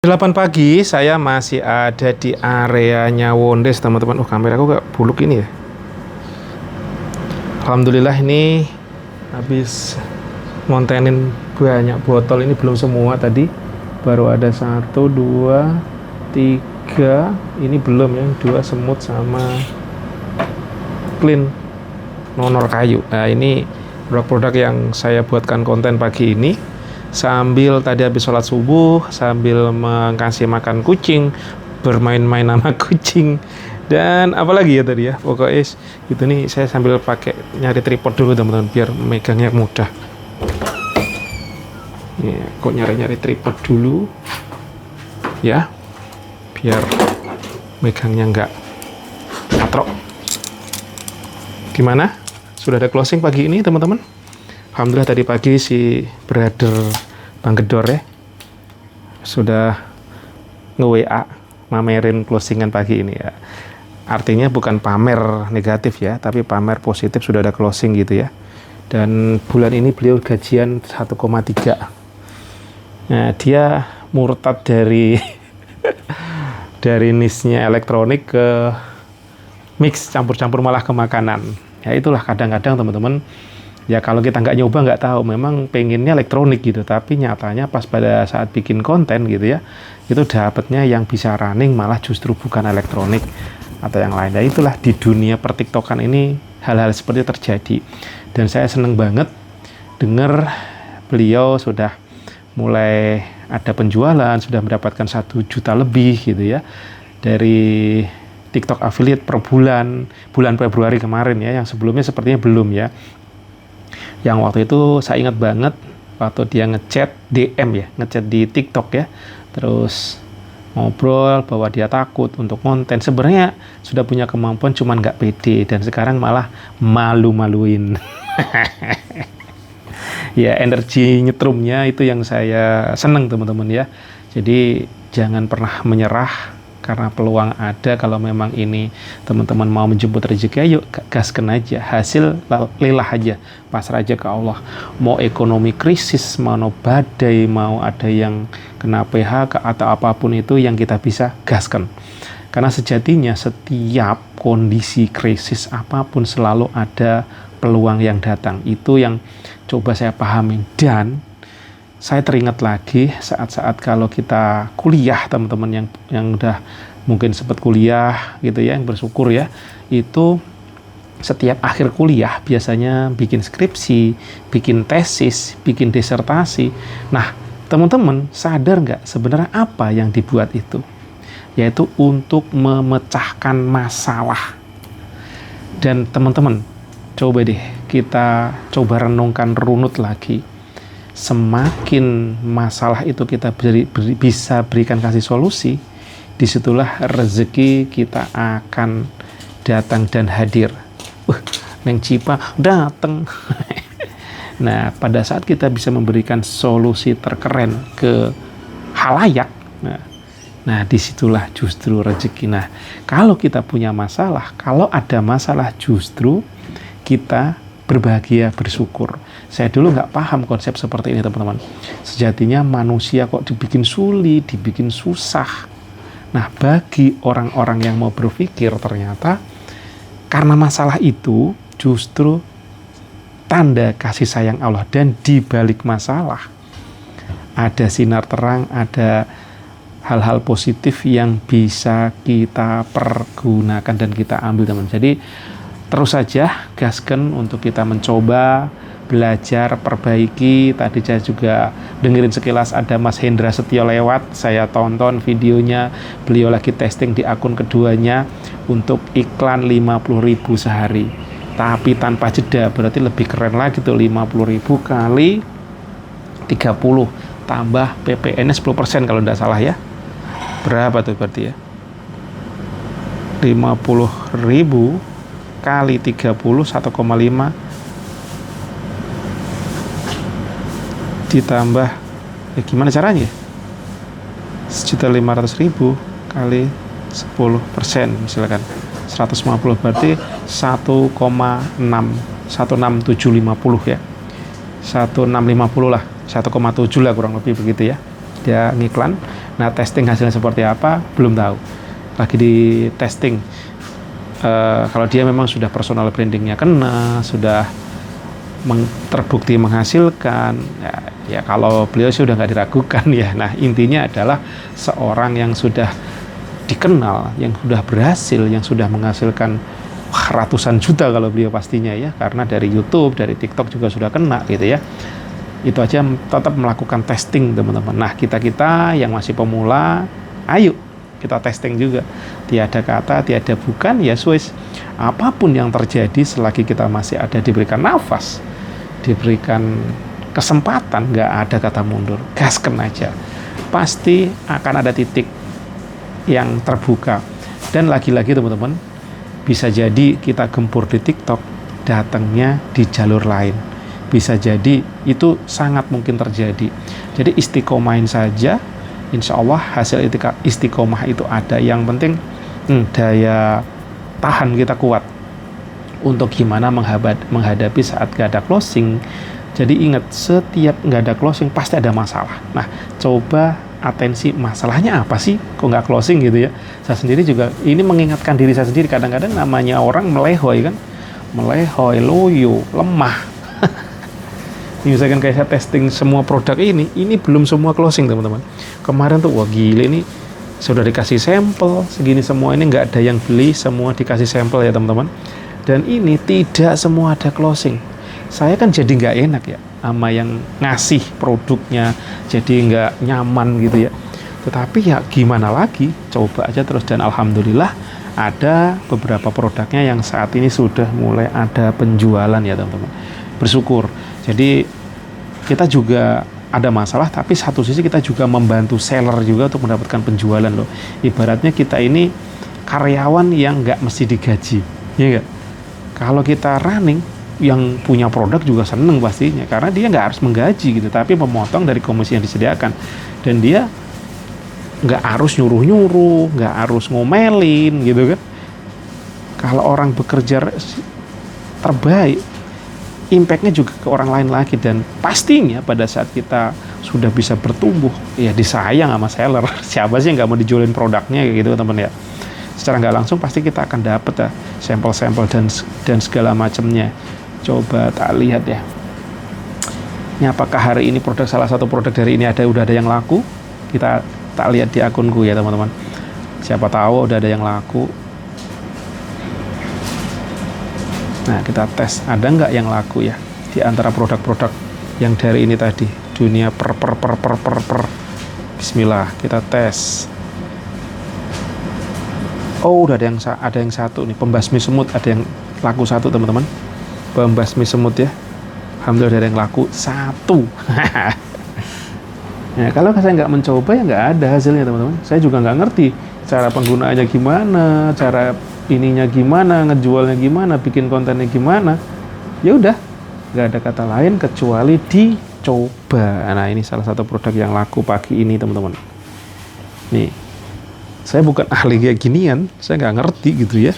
8 pagi saya masih ada di areanya Wondes, teman-teman. Kameraku gak buluk ini ya. Alhamdulillah ini habis ngontenin banyak botol. Ini belum semua, tadi baru ada 1, 2, 3. Ini belum, yang 2 semut sama clean nonor kayu. Nah, ini produk-produk yang saya buatkan konten pagi ini, sambil tadi habis sholat subuh, sambil mengasih makan kucing, bermain-main sama kucing, dan apalagi ya tadi ya, pokoknya itu nih. Saya sambil pakai nyari tripod dulu, teman-teman, biar megangnya mudah ya. Kok nyari-nyari tripod dulu ya, biar megangnya enggak katrok. Gimana? Sudah ada closing pagi ini, teman-teman? Alhamdulillah tadi pagi si brother Bang Gedor ya sudah nge-WA mamerin closingan pagi ini ya. Artinya bukan pamer negatif ya, tapi pamer positif, sudah ada closing gitu ya. Dan bulan ini beliau gajian 1,3. Nah, dia murtad dari dari niche-nya elektronik ke mix, campur-campur malah ke makanan. Ya itulah kadang-kadang, teman-teman. Ya kalau kita nggak nyoba nggak tahu, memang pengennya elektronik gitu, tapi nyatanya pas pada saat bikin konten gitu ya, itu dapatnya yang bisa running malah justru bukan elektronik atau yang lain. Nah itulah, di dunia pertiktokan ini hal-hal seperti itu terjadi. Dan saya seneng banget dengar beliau sudah mulai ada penjualan, sudah mendapatkan 1 juta lebih gitu ya dari TikTok affiliate per bulan Februari kemarin ya. Yang sebelumnya sepertinya belum ya. Yang waktu itu saya ingat banget waktu dia ngechat DM ya, ngechat di TikTok ya, terus ngobrol bahwa dia takut untuk konten. Sebenarnya sudah punya kemampuan, cuman nggak pede, dan sekarang malah malu-maluin. Ya, energi nyetrumnya itu yang saya seneng, teman-teman ya. Jadi jangan pernah menyerah, karena peluang ada. Kalau memang ini teman-teman mau menjemput rezeki, ayo gaskan aja, hasil lelah aja, pasrah aja ke Allah. Mau ekonomi krisis, mau badai, mau ada yang kena PHK atau apapun itu, yang kita bisa gaskan. Karena sejatinya setiap kondisi krisis apapun selalu ada peluang yang datang. Itu yang coba saya pahami. Dan saya teringat lagi saat-saat kalau kita kuliah, teman-teman yang udah mungkin sempat kuliah gitu ya, yang bersyukur ya, itu setiap akhir kuliah biasanya bikin skripsi, bikin tesis, bikin disertasi. Nah, teman-teman sadar nggak sebenarnya apa yang dibuat itu? Yaitu untuk memecahkan masalah. Dan teman-teman, coba deh kita coba renungkan runut lagi. Semakin masalah itu kita bisa berikan kasih solusi, disitulah rezeki kita akan datang dan hadir. Neng Cipa datang. Nah, pada saat kita bisa memberikan solusi terkeren ke halayak, nah disitulah justru rezeki. Nah, kalau kita punya masalah, kalau ada masalah, justru kita berbahagia, bersyukur. Saya dulu nggak paham konsep seperti ini, teman-teman. Sejatinya manusia kok dibikin sulit, dibikin susah. Nah, bagi orang-orang yang mau berpikir, ternyata karena masalah itu justru tanda kasih sayang Allah. Dan di balik masalah ada sinar terang, ada hal-hal positif yang bisa kita pergunakan dan kita ambil, teman. Jadi terus saja gaskan untuk kita mencoba, belajar, perbaiki. Tadi saya juga dengerin sekilas ada Mas Hendra Setio lewat, saya tonton videonya, beliau lagi testing di akun keduanya untuk iklan 50.000 sehari, tapi tanpa jeda. Berarti lebih keren lagi tuh, 50.000 kali 30 tambah PPN-nya 10% kalau tidak salah ya. Berapa tuh berarti ya? 50.000 kali 30, 1,5 ditambah gimana caranya? 1.500.000 kali 10% misalkan 150, berarti 1,61750 ya, 1650 lah, 1,7 lah kurang lebih begitu ya, dia ngiklan. Nah, testing hasilnya seperti apa belum tahu, lagi di testing. Kalau dia memang sudah personal brandingnya kena, sudah terbukti menghasilkan, ya kalau beliau sudah nggak diragukan ya. Nah, intinya adalah seorang yang sudah dikenal, yang sudah berhasil, yang sudah menghasilkan ratusan juta kalau beliau pastinya ya, karena dari YouTube, dari TikTok juga sudah kena gitu ya. Itu aja tetap melakukan testing teman-teman. Nah, kita yang masih pemula, ayo kita testing juga. Tiada kata, tiada bukan, ya Swiss. Apapun yang terjadi selagi kita masih ada, diberikan nafas, diberikan kesempatan, nggak ada kata mundur, gasken aja. Pasti akan ada titik yang terbuka. Dan lagi-lagi teman-teman, bisa jadi kita gempur di TikTok, datangnya di jalur lain. Bisa jadi, itu sangat mungkin terjadi. Jadi istiqomahin saja, insya Allah hasil istiqomah itu ada. Yang penting daya tahan kita kuat untuk gimana menghadapi saat gak ada closing. Jadi ingat, setiap gak ada closing pasti ada masalah. Nah, coba atensi, masalahnya apa sih kok nggak closing gitu ya. Saya sendiri juga ini mengingatkan diri saya sendiri, kadang-kadang namanya orang melehoi kan, melehoi, loyo, lemah. Misalkan kayak saya testing semua produk ini belum semua closing teman-teman. Kemarin tuh wah gile, ini sudah dikasih sampel segini semua, ini nggak ada yang beli, semua dikasih sampel ya teman-teman. Dan ini tidak semua ada closing. Saya kan jadi nggak enak ya sama yang ngasih produknya, jadi nggak nyaman gitu ya. Tetapi ya gimana lagi, coba aja terus. Dan alhamdulillah ada beberapa produknya yang saat ini sudah mulai ada penjualan ya teman-teman. Bersyukur. Jadi kita juga ada masalah, tapi satu sisi kita juga membantu seller juga untuk mendapatkan penjualan loh. Ibaratnya kita ini karyawan yang nggak mesti digaji, ya nggak? Kalau kita running, yang punya produk juga seneng pastinya, karena dia nggak harus menggaji gitu, tapi memotong dari komisi yang disediakan. Dan dia nggak harus nyuruh-nyuruh, nggak harus ngomelin gitu kan. Kalau orang bekerja terbaik, impact-nya juga ke orang lain lagi. Dan pastinya pada saat kita sudah bisa bertumbuh, ya disayang sama seller. Siapa sih yang nggak mau dijualin produknya kayak gitu teman-teman ya. Secara nggak langsung pasti kita akan dapat ya sampel-sampel dan segala macamnya. Coba tak lihat ya, ini apakah hari ini salah satu produk dari ini udah ada yang laku. Kita tak lihat di akunku ya teman-teman, siapa tahu udah ada yang laku. Nah, kita tes ada nggak yang laku ya di antara produk-produk yang dari ini tadi, dunia per. Bismillah, kita tes. Oh, udah ada yang satu nih, pembasmi semut, ada yang laku satu teman-teman. Pembasmi semut ya, alhamdulillah ada yang laku satu. Ya, kalau saya nggak mencoba ya nggak ada hasilnya teman-teman. Saya juga nggak ngerti cara penggunaannya gimana, cara ininya gimana, ngejualnya gimana, bikin kontennya gimana. Ya udah, nggak ada kata lain kecuali dicoba. Nah, ini salah satu produk yang laku pagi ini teman-teman. Nih, saya bukan ahli kayak ginian, saya nggak ngerti gitu ya.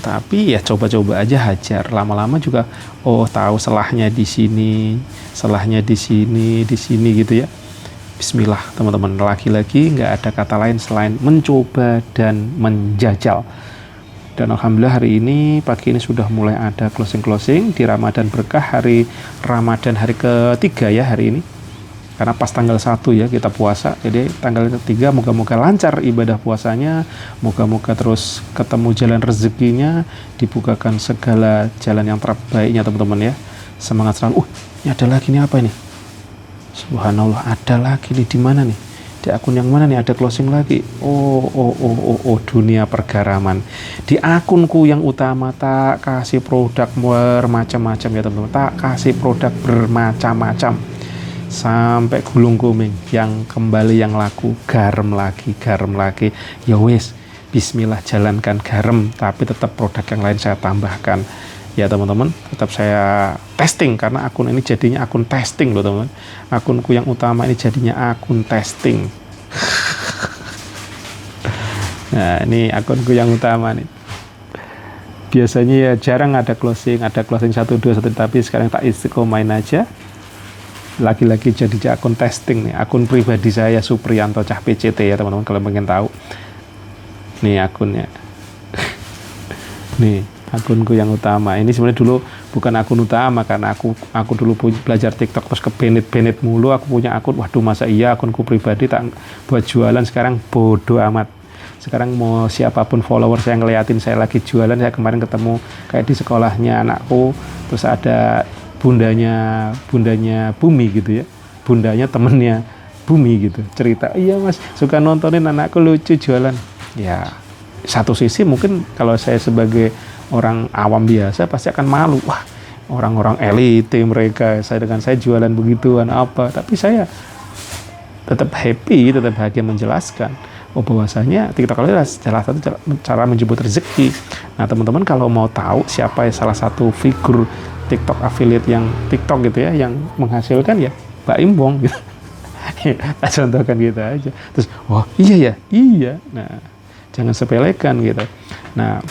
Tapi ya coba-coba aja, hajar. Lama-lama juga tahu selahnya di sini, di sini gitu ya. Bismillah teman-teman, lagi-lagi nggak ada kata lain selain mencoba dan menjajal. Dan alhamdulillah hari ini, pagi ini sudah mulai ada closing di Ramadan Berkah, hari Ramadan hari ketiga ya hari ini. Karena pas tanggal 1 ya kita puasa, jadi tanggal ketiga moga-moga lancar ibadah puasanya, moga-moga terus ketemu jalan rezekinya, dibukakan segala jalan yang terbaiknya teman-teman ya. Semangat selalu. Ini ada lagi nih, apa ini? Subhanallah, ada lagi nih, di mana nih? Di akun yang mana nih ada closing lagi? Oh, dunia pergaraman. Di akunku yang utama tak kasih produk bermacam-macam ya teman-teman. Tak kasih produk bermacam-macam. Sampai gulung kuming, yang kembali yang laku garam lagi. Ya wes, bismillah, jalankan garam, tapi tetap produk yang lain saya tambahkan ya teman-teman. Tetap saya testing, karena akun ini jadinya akun testing loh teman-teman. Akunku yang utama ini jadinya akun testing. Nah, ini akunku yang utama nih. Biasanya ya jarang ada closing 1, 2, 1, tapi sekarang tak istiqomahin aja. lagi-lagi jadi akun testing nih, akun pribadi saya Supriyanto Cah PCT ya teman-teman, kalau pengen tahu. Nih akunnya. Nih akunku yang utama. Ini sebenarnya dulu bukan akun utama, karena aku dulu belajar TikTok terus ke Bennett mulu. Aku punya akun, waduh masa iya akunku pribadi tak buat jualan. Sekarang bodoh amat. Sekarang mau siapapun follower saya ngeliatin saya lagi jualan. Saya kemarin ketemu kayak di sekolahnya anakku, terus ada bundanya Bumi gitu ya, bundanya temennya Bumi gitu, cerita, iya mas suka nontonin anakku lucu jualan. Ya satu sisi mungkin kalau saya sebagai orang awam biasa pasti akan malu, wah orang-orang elite mereka, saya jualan begituan apa, tapi saya tetap happy, tetap bahagia menjelaskan bahwasanya TikTok adalah salah satu cara menjemput rezeki. Nah teman-teman kalau mau tahu siapa salah satu figur TikTok affiliate yang TikTok gitu ya, yang menghasilkan ya Mbak Imbong gitu. Kita contohkan gitu aja. Terus, wah iya ya, iya. Nah, jangan sepelekan gitu. Nah,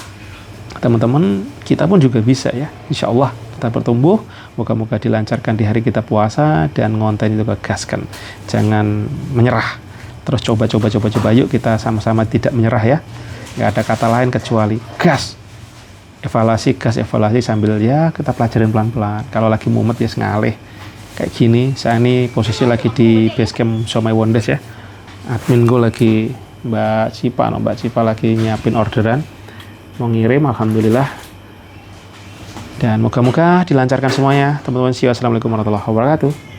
teman-teman kita pun juga bisa ya. Insya Allah kita bertumbuh. Moga-moga dilancarkan di hari kita puasa dan konten itu gaskan. Jangan menyerah. Terus coba. Yuk kita sama-sama tidak menyerah ya. Nggak ada kata lain kecuali gas. Evaluasi sambil ya kita pelajarin pelan-pelan. Kalau lagi mumet ya ngalih. Kayak gini, saya ini posisi lagi di basecamp Show My Wonders ya. Admin gue lagi Mbak Cipa lagi nyiapin orderan, mau ngirim, alhamdulillah. Dan moga-moga dilancarkan semuanya, teman-teman. Assalamualaikum warahmatullahi wabarakatuh.